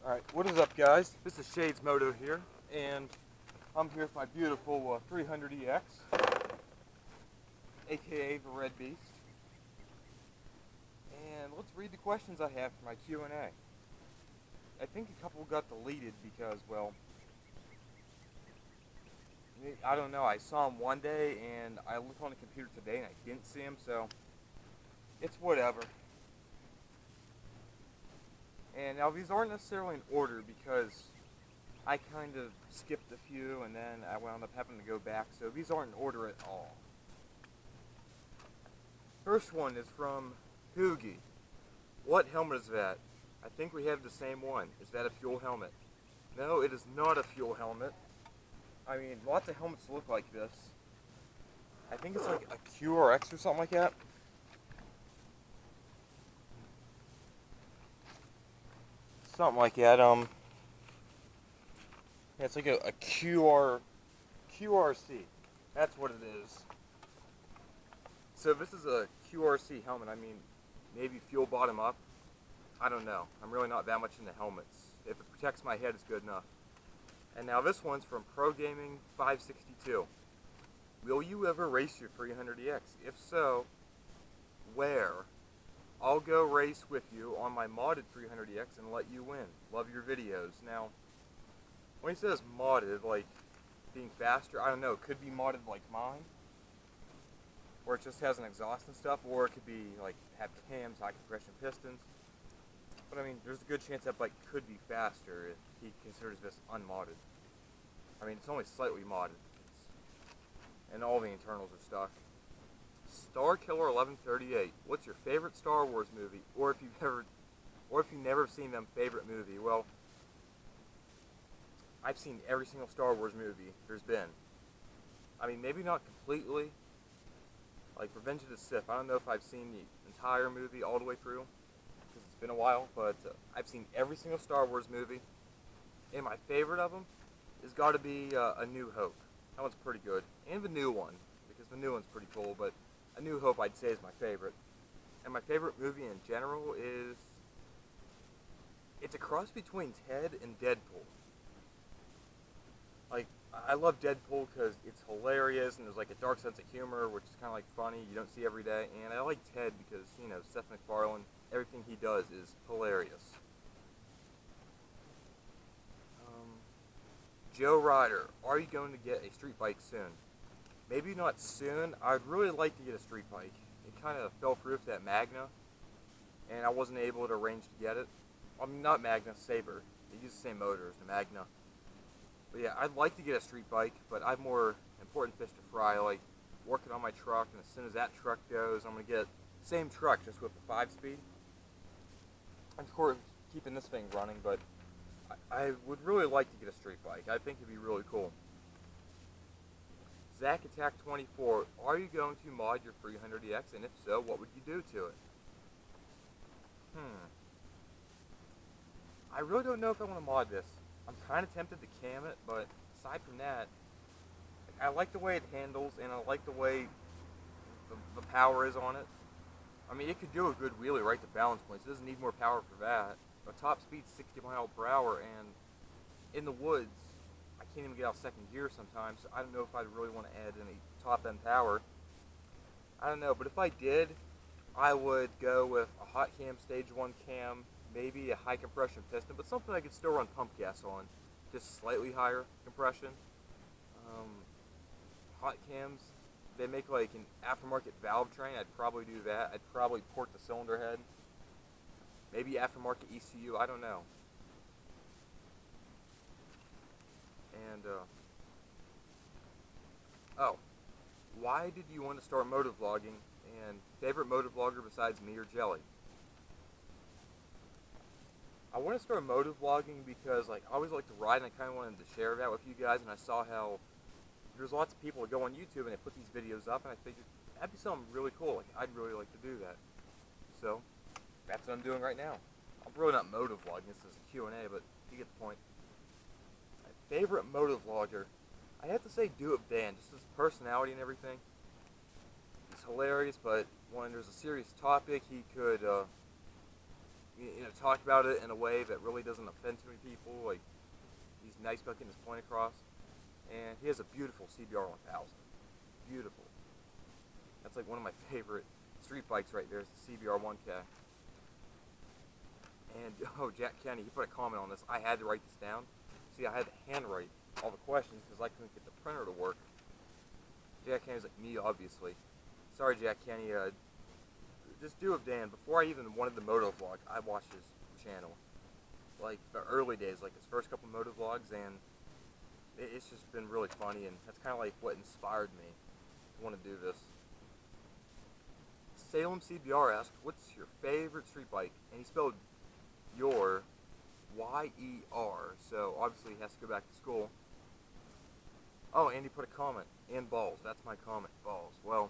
Alright, what is up guys? This is Shadesmoto here, and I'm here with my beautiful 300EX, aka the Red Beast. And let's read the questions I have for my Q&A. I think a couple got deleted because, well, I don't know, I saw them one day and I looked on the computer today and I didn't see them, so it's whatever. And now these aren't necessarily in order because I kind of skipped a few and then I wound up having to go back, so these aren't in order at all. First one is from Hoogie. What helmet is that? I think we have the same one. Is that a fuel helmet? No, it is not a fuel helmet. I mean, lots of helmets look like this. I think it's like a QRX or something like that. Something like that. Yeah, it's like a QRC. That's what it is. So this is a QRC helmet. I mean, maybe fuel bottom up. I don't know. I'm really not that much into helmets. If it protects my head, it's good enough. And now this one's from Pro Gaming 562. Will you ever race your 300EX? If so, where? I'll go race with you on my modded 300EX and let you win. Love your videos. Now, when he says modded, like being faster, I don't know. It could be modded like mine, where it just has an exhaust and stuff, or it could be like have cams, high compression pistons. But I mean, there's a good chance that bike could be faster if he considers this unmodded. I mean, it's only slightly modded, and all the internals are stock. Star Killer 1138. What's your favorite Star Wars movie, or if you've never seen them, favorite movie? Well, I've seen every single Star Wars movie there's been. I mean, maybe not completely. Like Revenge of the Sith. I don't know if I've seen the entire movie all the way through, because it's been a while, but I've seen every single Star Wars movie, and my favorite of them has got to be A New Hope. That one's pretty good, and the new one, because the new one's pretty cool, but A New Hope I'd say is my favorite. And my favorite movie in general is, it's a cross between Ted and Deadpool. Like, I love Deadpool because it's hilarious and there's like a dark sense of humor, which is kind of like funny, you don't see every day. And I like Ted because, you know, Seth MacFarlane, everything he does is hilarious. Joe Ryder, are you going to get a street bike soon? Maybe not soon. I'd really like to get a street bike. It kind of fell through with that Magna, and I wasn't able to arrange to get it. I mean, not Magna, Saber. They use the same motor as the Magna. But yeah, I'd like to get a street bike, but I have more important fish to fry, like working on my truck, and as soon as that truck goes, I'm going to get the same truck, just with a 5-speed. And of course, keeping this thing running, but I would really like to get a street bike. I think it'd be really cool. Zach Attack 24, are you going to mod your 300EX, and if so, what would you do to it? I really don't know if I want to mod this. I'm kind of tempted to cam it, but aside from that, I like the way it handles, and I like the way the power is on it. I mean, it could do a good wheelie right to balance points. It doesn't need more power for that. But top speed's 60 miles per hour, and in the woods, I can't even get out second gear sometimes, so I don't know if I'd really want to add any top-end power. I don't know, but if I did, I would go with a hot cam, stage 1 cam, maybe a high compression piston, but something I could still run pump gas on, just slightly higher compression. Hot cams, they make like an aftermarket valve train. I'd probably do that. I'd probably port the cylinder head. Maybe aftermarket ECU, I don't know. And, oh, why did you want to start motovlogging? And favorite motovlogger besides me or Jelly? I want to start motovlogging because, like, I always like to ride, and I kind of wanted to share that with you guys, and I saw how there's lots of people that go on YouTube and they put these videos up, and I figured that'd be something really cool. Like, I'd really like to do that. So, that's what I'm doing right now. I'm really not motovlogging, this is a Q&A, but you get the point. My favorite motovlogger, I have to say Do It Dan, just his personality and everything. He's hilarious, but when there's a serious topic, he could talk about it in a way that really doesn't offend too many people. Like, he's nice about getting his point across. And he has a beautiful CBR 1000. Beautiful. That's like one of my favorite street bikes right there. It's the CBR 1K. And, oh, Jack Kenny, he put a comment on this. I had to write this down. See, I had to handwrite all the questions because I couldn't get the printer to work. Jack Kenny's like me, obviously. Sorry, Jack Kenny. Just do of Dan. Before I even wanted the moto vlog, I watched his channel. Like, the early days, like his first couple moto vlogs, and it's just been really funny, and that's kind of like what inspired me to want to do this. Salem CBR asked, what's your favorite street bike? And he spelled your Y-E-R, so obviously he has to go back to school. Oh, and he put a comment, and balls. That's my comment, balls. Well,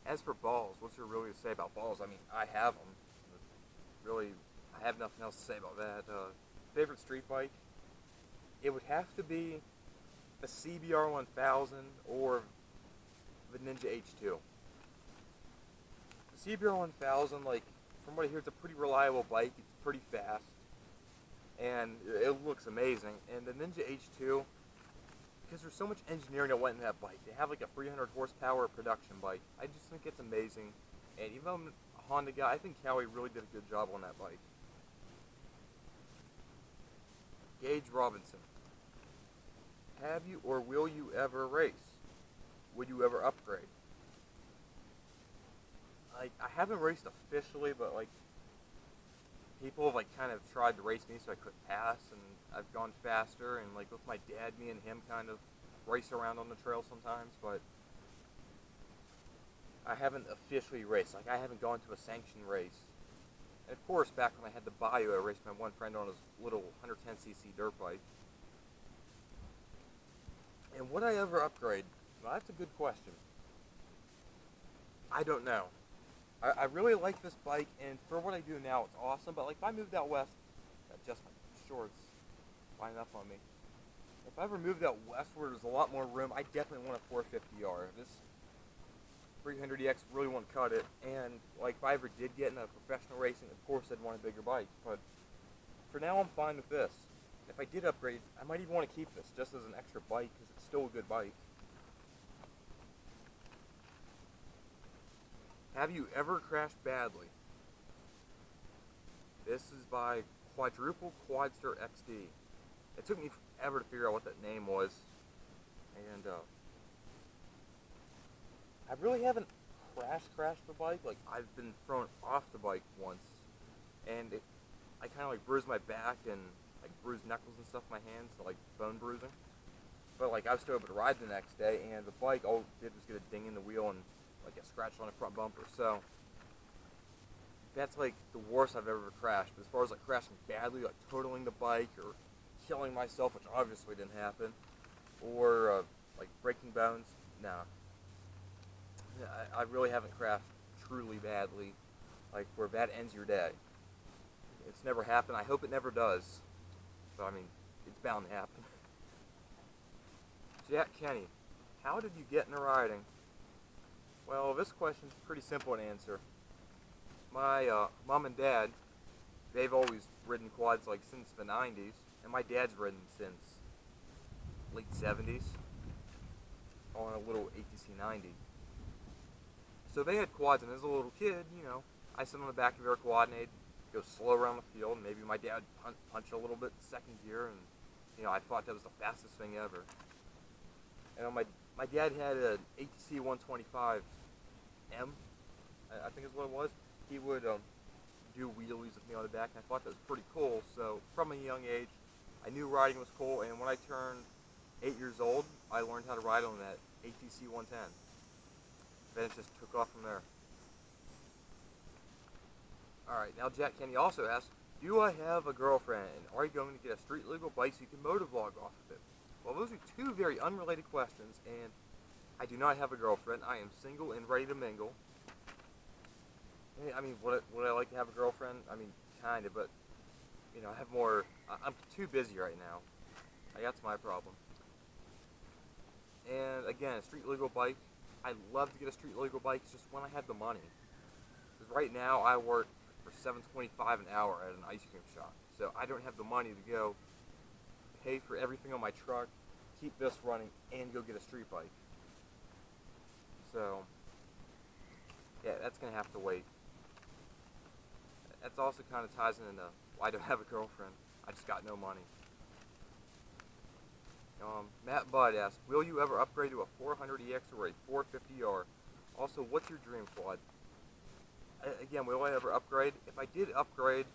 as for balls, what's there really to say about balls? I mean, I have them. Really, I have nothing else to say about that. Favorite street bike? It would have to be the CBR 1000 or the Ninja H2. The CBR 1000, like, from what I hear, it's a pretty reliable bike. It's pretty fast, and it looks amazing. And the Ninja H2, because there's so much engineering that went in that bike. They have like a 300 horsepower production bike. I just think it's amazing. And even though I'm a Honda guy, I think Cowie really did a good job on that bike. Gage Robinson. Have you or will you ever race? Would you ever upgrade? Like, I haven't raced officially, but like, people have like kind of tried to race me so I couldn't pass, and I've gone faster, and like with my dad, me and him kind of race around on the trail sometimes, but I haven't officially raced. Like, I haven't gone to a sanctioned race. And of course, back when I had the Bayou, I raced my one friend on his little 110cc dirt bike. And would I ever upgrade? Well, that's a good question. I don't know. I really like this bike, and for what I do now, it's awesome. But like, if I moved out west, just my shorts line up on me. If I ever moved out west where there's a lot more room, I definitely want a 450R. This 300EX really won't cut it. And like, if I ever did get into professional racing, of course I'd want a bigger bike. But for now, I'm fine with this. If I did upgrade, I might even want to keep this just as an extra bike because it's still a good bike. Have you ever crashed badly? This is by Quadruple Quadster XD. It took me forever to figure out what that name was. And I really haven't crashed the bike. Like, I've been thrown off the bike once. And I kind of like bruised my back and like bruised knuckles and stuff in my hands, so like bone bruising. But like, I was still able to ride the next day, and the bike, all it did was get a ding in the wheel and like a scratch on the front bumper. So that's like the worst I've ever crashed. But as far as like crashing badly, like totaling the bike or killing myself, which obviously didn't happen, or like breaking bones, nah. I really haven't crashed truly badly, like where that ends your day. It's never happened. I hope it never does. But I mean, it's bound to happen. Jack Kenny, how did you get into riding? Well, this question's pretty simple to answer. My mom and dad, they've always ridden quads like since the 90s, and my dad's ridden since late 70s on a little ATC 90. So they had quads, and as a little kid, you know, I sit on the back of their quad and they'd go slow around the field, and maybe my dad would punch a little bit in second gear, and you know, I thought that was the fastest thing ever. And my dad had an ATC 125M, I think is what it was. He would do wheelies with me on the back, and I thought that was pretty cool. So from a young age, I knew riding was cool, and when I turned 8 years old, I learned how to ride on that ATC 110. Then it just took off from there. Alright, now Jack Kenny also asks, do I have a girlfriend, and are you going to get a street legal bike so you can motovlog off of it? Well, those are two very unrelated questions, and I do not have a girlfriend. I am single and ready to mingle. I mean, would I like to have a girlfriend? I mean, kind of, but, you know, I have more, I'm too busy right now. That's my problem. And again, a street legal bike, I'd love to get a street legal bike, it's just when I have the money. Because right now I work for $7.25 an hour at an ice cream shop. So I don't have the money to go pay for everything on my truck, keep this running, and go get a street bike. So, yeah, that's going to have to wait. That's also kind of ties into why I don't have a girlfriend. I just got no money. Matt Budd asked, will you ever upgrade to a 400EX or a 450R? Also, what's your dream quad? Again, will I ever upgrade? If I did upgrade,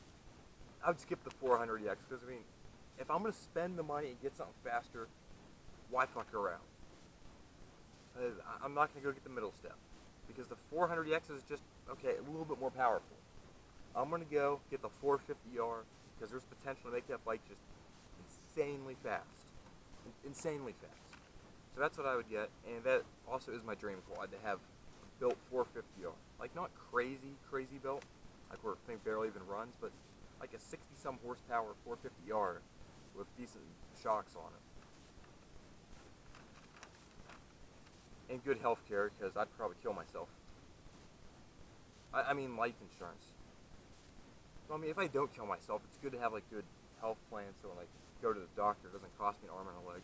I would skip the 400EX, because, I mean, if I'm going to spend the money and get something faster, why fuck around? I'm not going to go get the middle step, because the 400EX is just, okay, a little bit more powerful. I'm going to go get the 450R, because there's potential to make that bike just insanely fast. Insanely fast. So that's what I would get, and that also is my dream quad, to have a built 450R. Like, not crazy built, like where the thing barely even runs, but like a 60-some horsepower 450R with decent shocks on it. And good health care, because I'd probably kill myself. I mean life insurance. Well, I mean, if I don't kill myself, it's good to have like good health plans, so when I go to the doctor, it doesn't cost me an arm and a leg.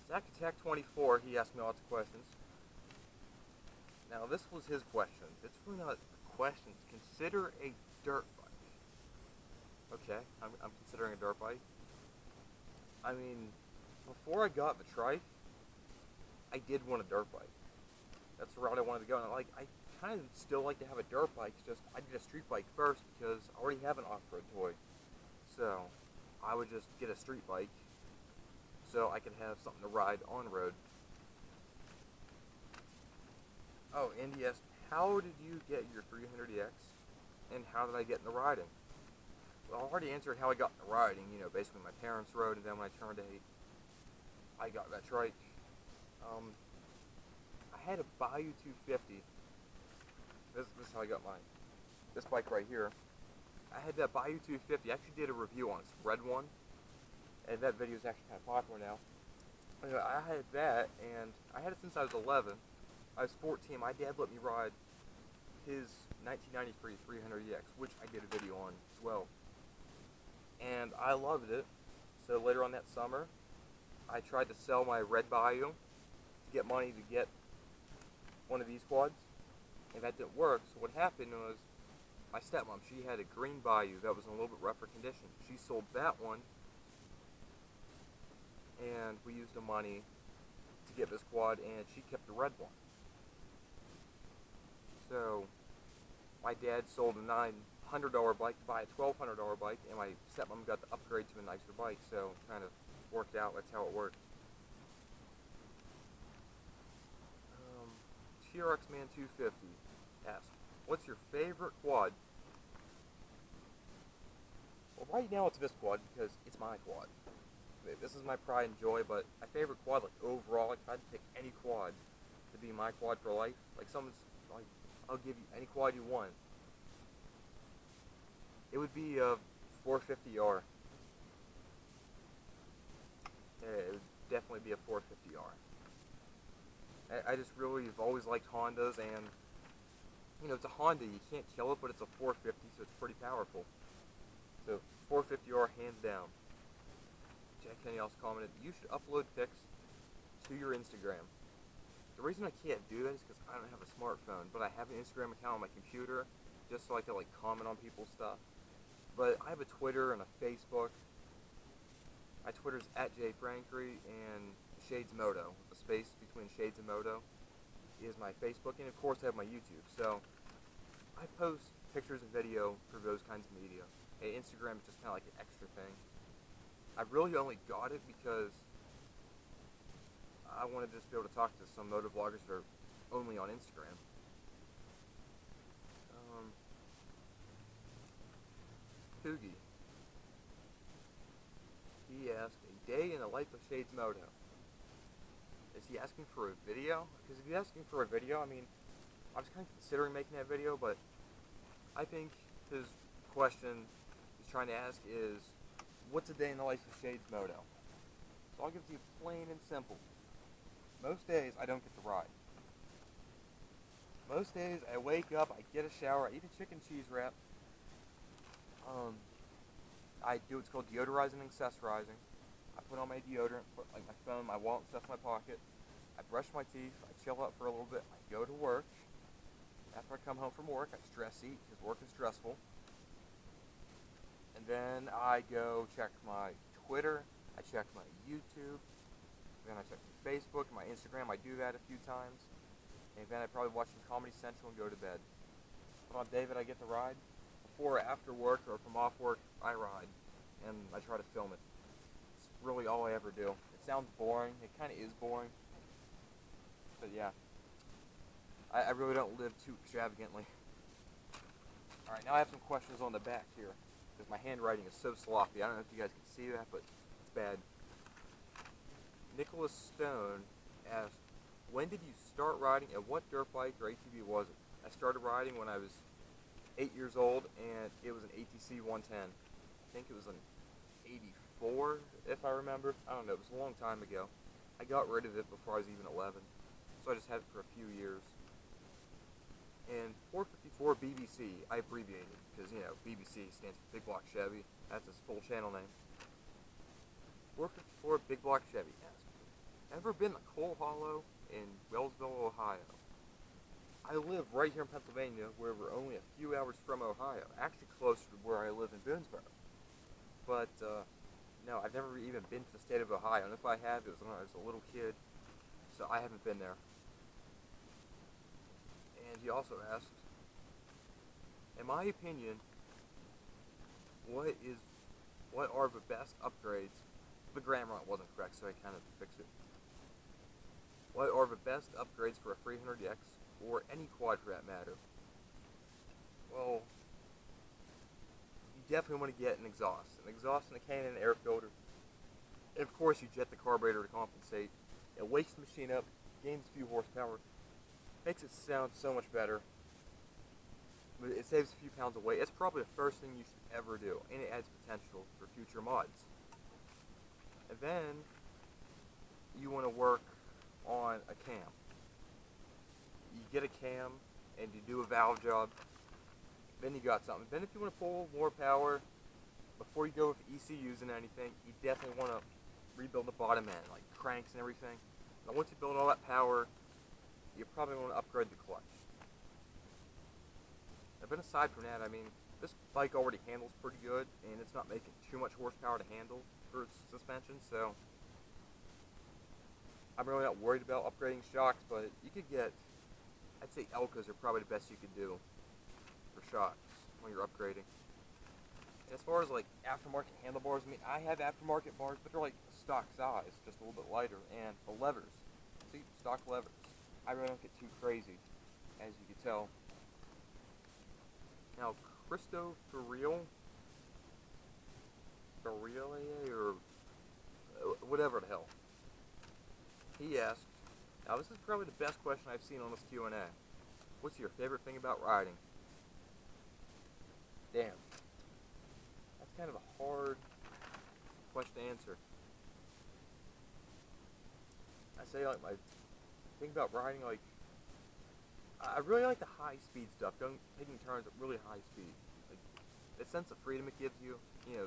Zach Attack 24, he asked me lots of questions. Now, this was his question. It's really not a question. Consider a dirt bike. Okay, I'm considering a dirt bike. I mean, before I got the trike, I did want a dirt bike. That's the route I wanted to go. And I kind of still like to have a dirt bike. Just I did a street bike first because I already have an off-road toy. So I would just get a street bike so I could have something to ride on road. Oh, and he asked, how did you get your 300EX and how did I get into riding? Well, I already answered how I got into riding. You know, basically my parents rode, and then when I turned 8, I got that trike. I had a Bayou 250. This is how I got this bike right here. I had that Bayou 250. I actually did a review on it. It's a red one, and that video is actually kind of popular now. Anyway, I had that, and I had it since I was 11. I was 14. My dad let me ride his 1993 300EX, which I did a video on as well. And I loved it. So later on that summer, I tried to sell my red Bayou to get money to get one of these quads, and that didn't work. So what happened was, my stepmom, she had a green Bayou that was in a little bit rougher condition. She sold that one, and we used the money to get this quad, and she kept the red one. So my dad sold a $900 bike to buy a $1,200 bike, and my stepmom got the upgrade to a nicer bike, so it kind of worked out. That's how it worked. TRX Man 250 asked, what's your favorite quad? Well, right now it's this quad because it's my quad. This is my pride and joy, but my favorite quad, like overall, like if I had to pick any quad to be my quad for life, like someone's like, I'll give you any quad you want, it would be a 450R. Yeah, it would definitely be a 450R. I just really have always liked Hondas, and you know, it's a Honda, you can't kill it, but it's a 450, so it's pretty powerful. So 450R hands down. Jack Kenny also commented, you should upload pics to your Instagram. The reason I can't do that is because I don't have a smartphone, but I have an Instagram account on my computer just so I can like comment on people's stuff. But I have a Twitter and a Facebook. My Twitter's @JFrankry, and shadesmoto, with a space between shades and moto, is my Facebook, and of course I have my YouTube. So I post pictures and video for those kinds of media. And Instagram is just kind of like an extra thing. I really only got it because I wanted to just be able to talk to some moto vloggers that are only on Instagram. Poogie. He asked, a day in the life of Shades Moto. Is he asking for a video? Because if he's asking for a video, I mean, I was kind of considering making that video, but I think his question he's trying to ask is, what's a day in the life of Shades Moto? So I'll give it to you plain and simple. Most days I don't get to ride. Most days I wake up, I get a shower, I eat a chicken cheese wrap. I do what's called deodorizing and accessorizing. I put on my deodorant, put like my phone, my wallet, and stuff in my pocket. I brush my teeth, I chill out for a little bit, I go to work. After I come home from work, I stress eat because work is stressful. And then I go check my Twitter, I check my YouTube, then I check my Facebook and my Instagram. I do that a few times. And then I probably watch some Comedy Central and go to bed. But on David, I get to ride. Before or after work, or if I'm off work, I ride. And I try to film it. It's really all I ever do. It sounds boring. It kind of is boring. But yeah. I really don't live too extravagantly. Alright, now I have some questions on the back here. Because my handwriting is so sloppy. I don't know if you guys can see that, but it's bad. Nicholas Stone asked, when did you start riding and what dirt bike or ATV was it? I started riding when I was 8 years old and it was an ATC 110. I think it was an 84 if I remember. I don't know, it was a long time ago. I got rid of it before I was even 11. So I just had it for a few years. And 454 BBC, I abbreviated because, you know, BBC stands for Big Block Chevy. That's his full channel name. 454 Big Block Chevy asked, ever been to Coal Hollow in Wellsville, Ohio? I live right here in Pennsylvania, where we're only a few hours from Ohio. Actually closer to where I live in Boonesboro. But, no, I've never even been to the state of Ohio. And if I have, it was when I was a little kid. So I haven't been there. And he also asked, in my opinion, what are the best upgrades? The grammar wasn't correct, so I kind of fixed it. What are the best upgrades for a 300X, or any quad for that matter? Well, you definitely want to get an exhaust and a Cannon air filter. And of course you jet the carburetor to compensate. It wakes the machine up, gains a few horsepower, makes it sound so much better. It saves a few pounds of weight. It's probably the first thing you should ever do, and it adds potential for future mods. And then you want to work on a cam. You get a cam and you do a valve job, then you got something. Then if you want to pull more power, before you go with ECUs and anything, you definitely want to rebuild the bottom end, like cranks and everything. Now once you build all that power, you probably want to upgrade the clutch. But aside from that, I mean, this bike already handles pretty good, and it's not making too much horsepower to handle for its suspension, so I'm really not worried about upgrading shocks, but you could get, I'd say Elkas are probably the best you could do for shocks when you're upgrading. And as far as like aftermarket handlebars, I mean, I have aftermarket bars, but they're like stock size, just a little bit lighter, and the levers, see, stock levers. I really don't get too crazy, as you can tell. Now, Christo Ferreal, or whatever the hell, he asked, now this is probably the best question I've seen on this Q&A. What's your favorite thing about riding? Damn. That's kind of a hard question to answer. I say like my thing about riding, like, I really like the high speed stuff, taking turns at really high speed. Like, the sense of freedom it gives you, you know,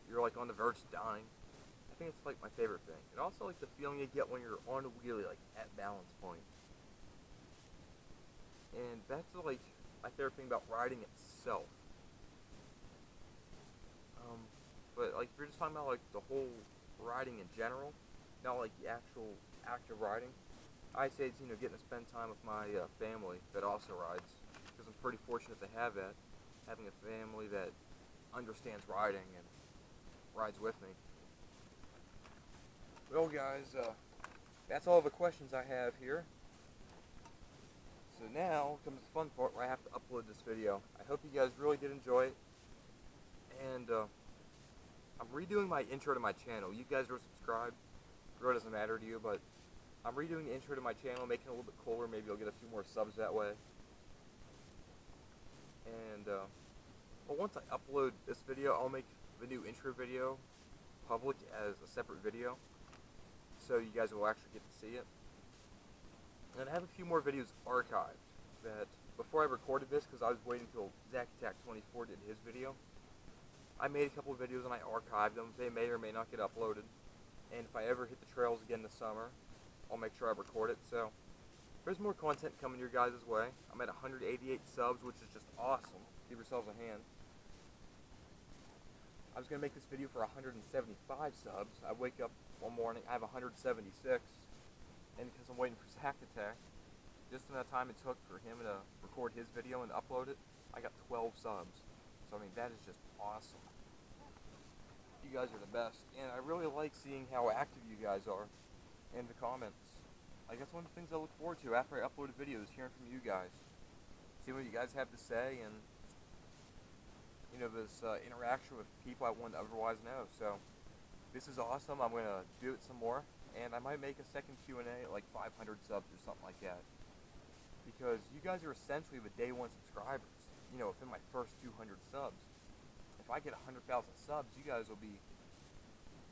you're like on the verge of dying. I think it's like my favorite thing. And also like the feeling you get when you're on a wheelie, like at balance point. And that's like my favorite thing about riding itself. But like if you're just talking about like the whole riding in general, not like the actual act of riding, I say it's, you know, getting to spend time with my family that also rides, because I'm pretty fortunate to have that, having a family that understands riding and rides with me. Well guys, that's all the questions I have here. So now comes the fun part where I have to upload this video. I hope you guys really did enjoy it. And I'm redoing my intro to my channel. You guys are subscribed. It really doesn't matter to you, but I'm redoing the intro to my channel, making it a little bit cooler. Maybe I'll get a few more subs that way. And well, once I upload this video, I'll make the new intro video public as a separate video, so you guys will actually get to see it. And I have a few more videos archived that before I recorded this, because I was waiting until Zach Attack 24 did his video, I made a couple of videos and I archived them. They may or may not get uploaded. And if I ever hit the trails again this summer, I'll make sure I record it. So there's more content coming your guys' way. I'm at 188 subs, which is just awesome. Give yourselves a hand. I was going to make this video for 175 subs. I wake up one morning, I have 176. And because I'm waiting for Zach Attack, just in the time it took for him to record his video and upload it, I got 12 subs. So I mean, that is just awesome. You guys are the best. And I really like seeing how active you guys are in the comments. Like, that's one of the things I look forward to after I upload a video, is hearing from you guys. See what you guys have to say, and you know, this interaction with people I wouldn't otherwise know. So this is awesome. I'm going to do it some more, and I might make a second Q&A at like 500 subs or something like that, because you guys are essentially the day one subscribers. You know, within my first 200 subs. If I get 100,000 subs, you guys will be,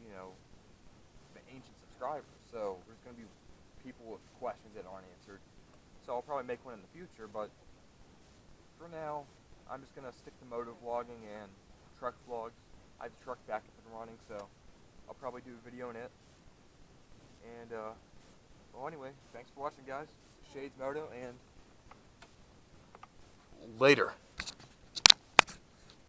you know, the ancient subscribers. So there's going to be people with questions that aren't answered. So I'll probably make one in the future, but for now, I'm just going to stick to moto vlogging and truck vlogs. I have the truck back up and running, so I'll probably do a video on it. And, well, anyway, thanks for watching, guys. Shadesmoto, and later.